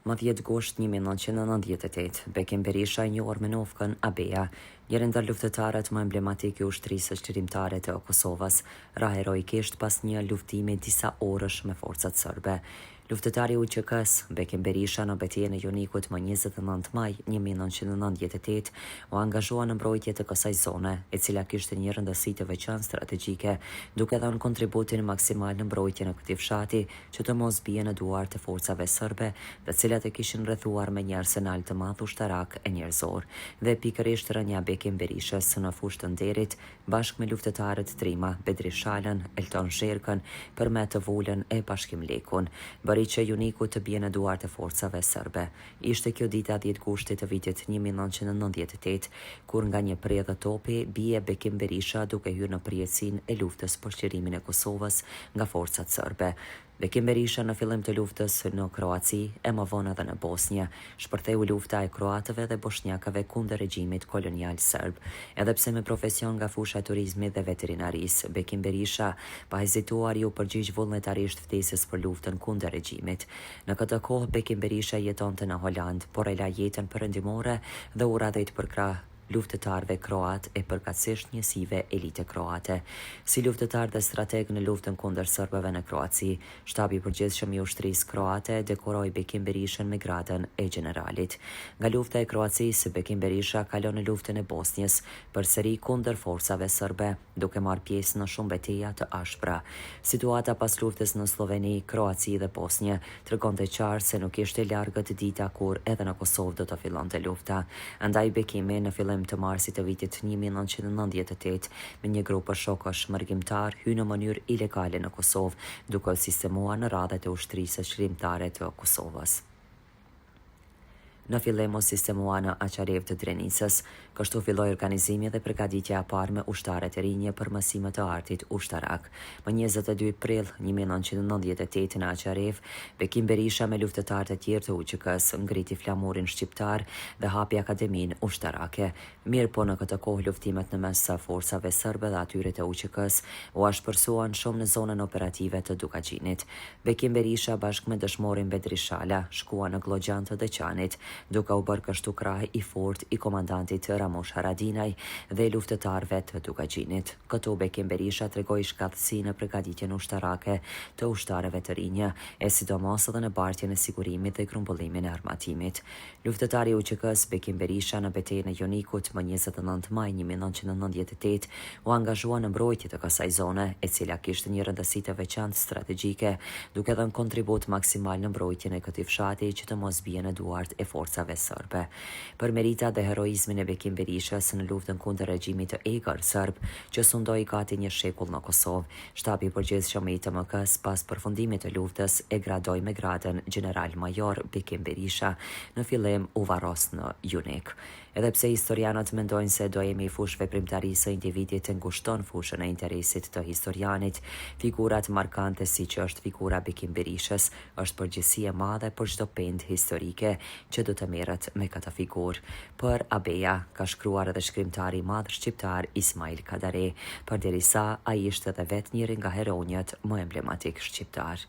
Më 10 gusht 1998, Bekim Berisha njohur me novkën Abeja, njëri ndër luftëtarët më emblematik i ushtrisë çlirimtare të Kosovës, ra heroikisht pas një luftimi disa orësh me forcat serbe. Luftëtari i UÇK-s, Bekim Berisha, në betejën e Jonikut më 29 maj 1998 u angazhua në mbrojtje të kësaj zone, e cila kishte një rëndësi të veçantë strategjike, duke dhënë kontributin maksimal në mbrojtjen e këtij fshati që të mos bie në duart të forcave serbe, të cilat e kishin rrethuar me një arsenal të madh ushtarak e njerëzor. Dhe pikërisht rënia Bekim Berishës në fushë të nderit, bashkë me luftëtarët Trima, Bedri Shalën, Elton Sherkën, Përmet të Volën e Bashkim Lekun, që Joniku të bie në duart e forcave serbe. Ishte kjo dita 10 gushtit të vitit 1998, kur nga një predhë topi bie Bekim Berisha duke hyrë në përjetësinë e luftës për çlirimin e Kosovës nga forcat serbe. Bekim Berisha në fillim të luftës në Kroaci e më vonë edhe në Bosnjë shpërtheu lufta e kroatëve dhe bosnjakëve kundër regjimit kolonial serb. Edhe pse me profesion nga fusha e turizmit dhe veterinarisë, Bekim Berisha pa hezituar ju përgjigj vullnetarisht ftesës për luftën kundër regjimit. Në këtë kohë Bekim Berisha jetonte në Holand, por e la jetën perëndimore dhe u radhët për krah luftëtarëve kroat e përkatësisht njësive elite kroate. Si luftëtar dhe strateg në luftën kundër serbëve në Kroaci, shtabi i përgjithshëm i ushtrisë kroate dekoroi Bekim Berishën me gradën e generalit. Nga lufta e Kroacisë, Bekim Berisha kalon në luftën e Bosnjës, përsëri kundër forcave serbe, duke marrë pjesë në shumë betejë të ashpra. Situata pas luftës në Sloveni, Kroaci dhe Bosnjë tregonte qartë se nuk ishte largët dita kur edhe në Kosovë do të fillonte lufta. Andaj Bekimi në fillim të marsit të vitit 1998 me një grup shokësh mërgjimtar hyn në mënyrë ilegale në Kosovë, duke u sistemuar në radhët e ushtrisë çlirimtare të Kosovës. Në fillim u sistemua në Aqarev të Drenicës, kështu filloi organizimi dhe përgatitja e parë me ushtarët e rinj për mësime të artit ushtarak. Më 22 prill 1998 në Aqarev, Bekim Berisha me luftëtarët e tjerë të UÇK-s ngriti flamurin shqiptar dhe hapi akademinë ushtarake. Mirë po në këtë kohë luftimet në mes të forcave serbe dhe atyre të UÇK-s u ashpërsuan shumë në zonën operative të Dukagjinit. Bekim Berisha bashkë me dëshmorin Bedri Shala shkua në Glogjan të Deçanit, duke u bërë kështu krah i fort i komandantit Ramush Haradinaj dhe luftëtarëve të Dukagjinit. Këtu Bekim Berisha tregoi shkatësinë në përgatitjen ushtarake të ushtarëve të rinj, e sidomos edhe në bartjen e sigurimit dhe grumbullimin e armatimit. Luftëtari i UÇK-s Bekim Berisha në betejën e Jonikut më 29 maj 1998 u angazhua në mbrojtje të kësaj zone, e cila kishte një rëndësi të veçantë strategjike, duke dhënë kontribut maksimal në mbrojtjen e këtij fshati që të mos bie në duart e forcave serbe. Për merita dhe heroizmin e Bekim Berishës në luftën kundër regjimit të egër serb, që sundoi gati një shekull në Kosovë, shtabi i përgjithshëm i TMK-s pas përfundimit të luftës e gradoi me gradën general major Bekim Berisha, në fillim u varros në Jonik. Edhe pse historianët mendojnë se dojemi i fushë veprimtarisë së individit të ngushton fushën e interesit të historianit, figurat markante si që është figura Bekim Berishës është përgjegjësi e madhe për çdo pend historike që do të merret me këtë figurë. Për Abeja ka shkruar edhe shkrimtari i madh shqiptar Ismail Kadare, përderisa ai ishte edhe vetë njëri nga heronjët më emblematik shqiptar.